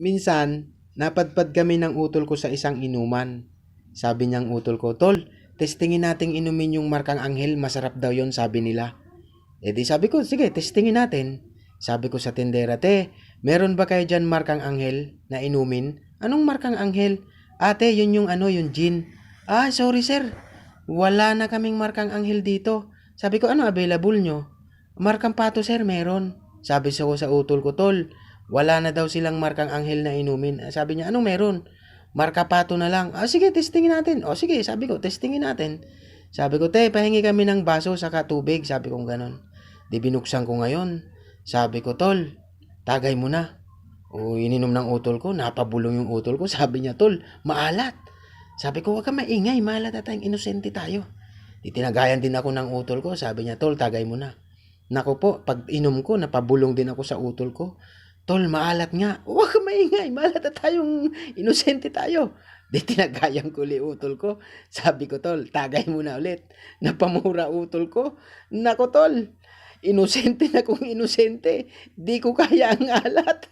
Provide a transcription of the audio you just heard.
minsan, napadpad kami ng utol ko sa isang inuman. Sabi niyang utol ko, Tol, testingin nating inumin yung markang anghel, masarap daw yon sabi nila. E di sabi ko, sige, testingin natin. Sabi ko sa tindera, te, meron ba kayo dyan markang anghel na inumin? Anong markang anghel? Ate, yun yung yung gin. Ah, sorry sir, wala na kaming markang anghel dito. Sabi ko, ano available nyo? Markang pato sir, meron. Sabi ko sa utol ko, tol, wala na daw silang markang anghel na inumin. Sabi niya, anong meron? Marka pato na lang. Ah, sige, testingin natin. O sige, sabi ko, testingin natin. Sabi ko, te, pahingi kami ng baso saka tubig. Sabi ko ganon. Di binuksan ko ngayon. Sabi ko, tol, tagay mo na. O ininom ng utol ko, napabulong yung utol ko. Sabi niya, tol, maalat. Sabi ko, wag ka maingay, maalat at tayong inosente tayo. Di tinagayan din ako ng utol ko. Sabi niya, tol, tagay mo na. Nako po, pag inom ko, napabulong din ako sa utol ko. Tol, maalat nga. Huwag ka maingay, maalat at tayong inosente tayo. Di tinagayan ko li utol ko. Sabi ko, tol, tagay mo na ulit. Napamura utol ko. Nako, tol, inosente na kung inosente. Di ko kaya ang alat.